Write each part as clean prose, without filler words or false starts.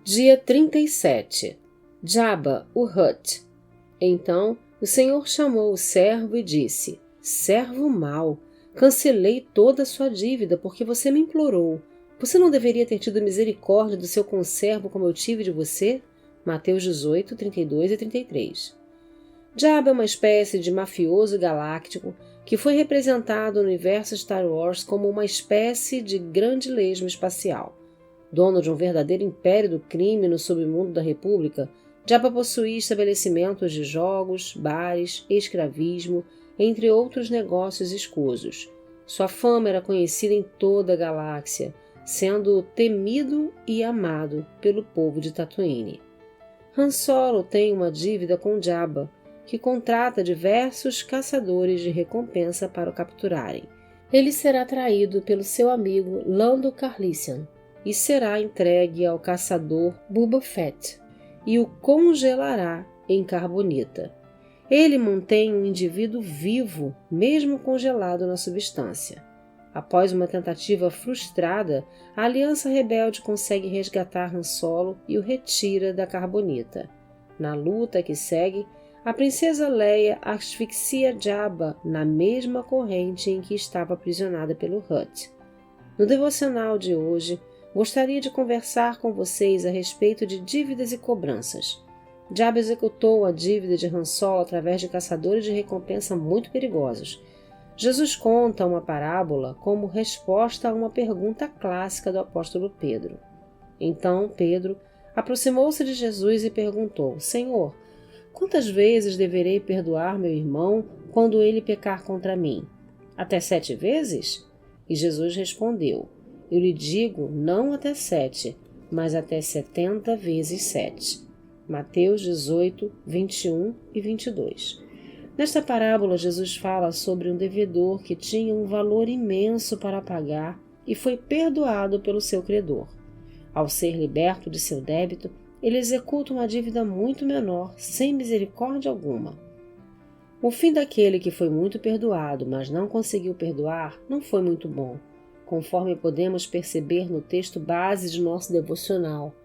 Dia 37. Jabba, o Hutt. Então o Senhor chamou o servo e disse: Servo mau, cancelei toda a sua dívida porque você me implorou. Você não deveria ter tido misericórdia do seu conservo como eu tive de você? Mateus 18, 32 e 33. Jabba é uma espécie de mafioso galáctico que foi representado no universo Star Wars como uma espécie de grande lesma espacial. Dono de um verdadeiro império do crime no submundo da República, Jabba possuía estabelecimentos de jogos, bares, escravismo, entre outros negócios escusos. Sua fama era conhecida em toda a galáxia, sendo temido e amado pelo povo de Tatooine. Han Solo tem uma dívida com Jabba, que contrata diversos caçadores de recompensa para o capturarem. Ele será traído pelo seu amigo Lando Calrissian e será entregue ao caçador Boba Fett e o congelará em carbonita. Ele mantém um indivíduo vivo, mesmo congelado na substância. Após uma tentativa frustrada, a Aliança Rebelde consegue resgatar Han Solo e o retira da carbonita. Na luta que segue, a princesa Leia asfixia Jabba na mesma corrente em que estava aprisionada pelo Hutt. No devocional de hoje, gostaria de conversar com vocês a respeito de dívidas e cobranças. Jabba executou a dívida de Han Solo através de caçadores de recompensa muito perigosos. Jesus conta uma parábola como resposta a uma pergunta clássica do apóstolo Pedro. Então Pedro aproximou-se de Jesus e perguntou: Senhor, quantas vezes deverei perdoar meu irmão quando ele pecar contra mim? Até 7 vezes? E Jesus respondeu: Eu lhe digo, não até 7, mas até 70 vezes 7. Mateus 18, 21 e 22. Nesta parábola, Jesus fala sobre um devedor que tinha um valor imenso para pagar e foi perdoado pelo seu credor. Ao ser liberto de seu débito, ele executa uma dívida muito menor, sem misericórdia alguma. O fim daquele que foi muito perdoado, mas não conseguiu perdoar, não foi muito bom, conforme podemos perceber no texto base de nosso devocional.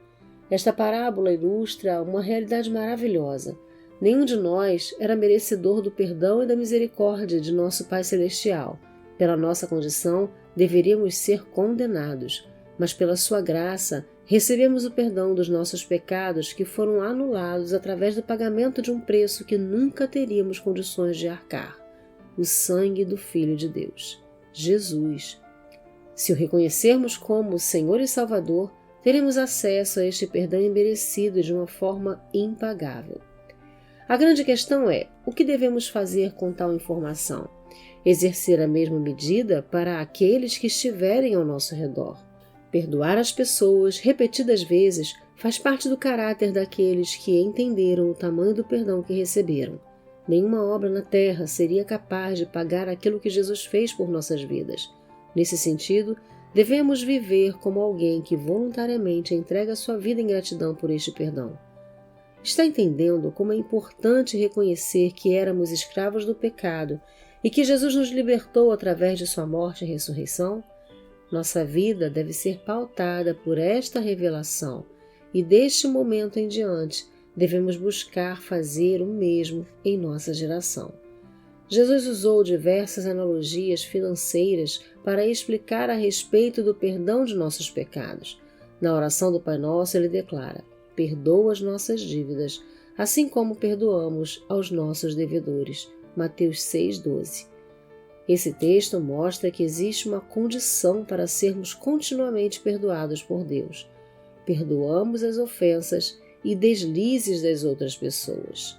Esta parábola ilustra uma realidade maravilhosa. Nenhum de nós era merecedor do perdão e da misericórdia de nosso Pai Celestial. Pela nossa condição, deveríamos ser condenados, mas pela sua graça, recebemos o perdão dos nossos pecados que foram anulados através do pagamento de um preço que nunca teríamos condições de arcar: o sangue do Filho de Deus, Jesus. Se o reconhecermos como Senhor e Salvador, teremos acesso a este perdão imerecido de uma forma impagável. A grande questão é: o que devemos fazer com tal informação? Exercer a mesma medida para aqueles que estiverem ao nosso redor. Perdoar as pessoas repetidas vezes faz parte do caráter daqueles que entenderam o tamanho do perdão que receberam. Nenhuma obra na terra seria capaz de pagar aquilo que Jesus fez por nossas vidas. Nesse sentido, devemos viver como alguém que voluntariamente entrega sua vida em gratidão por este perdão. Está entendendo como é importante reconhecer que éramos escravos do pecado e que Jesus nos libertou através de sua morte e ressurreição? Nossa vida deve ser pautada por esta revelação e, deste momento em diante, devemos buscar fazer o mesmo em nossa geração. Jesus usou diversas analogias financeiras para explicar a respeito do perdão de nossos pecados. Na oração do Pai Nosso, ele declara: Perdoa as nossas dívidas, assim como perdoamos aos nossos devedores. Mateus 6,12. Esse texto mostra que existe uma condição para sermos continuamente perdoados por Deus. Perdoamos as ofensas e deslizes das outras pessoas.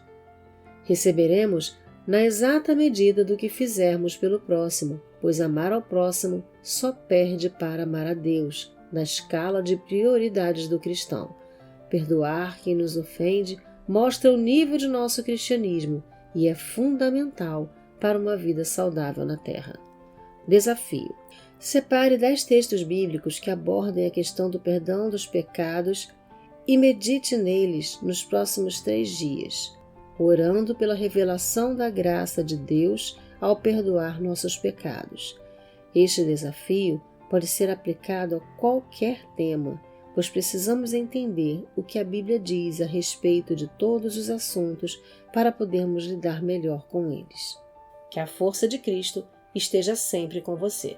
Receberemos na exata medida do que fizermos pelo próximo, pois amar ao próximo só perde para amar a Deus, na escala de prioridades do cristão. Perdoar quem nos ofende mostra o nível de nosso cristianismo e é fundamental para uma vida saudável na Terra. Desafio: separe 10 textos bíblicos que abordem a questão do perdão dos pecados e medite neles nos próximos 3 dias, orando pela revelação da graça de Deus ao perdoar nossos pecados. Este desafio pode ser aplicado a qualquer tema, pois precisamos entender o que a Bíblia diz a respeito de todos os assuntos para podermos lidar melhor com eles. Que a força de Cristo esteja sempre com você.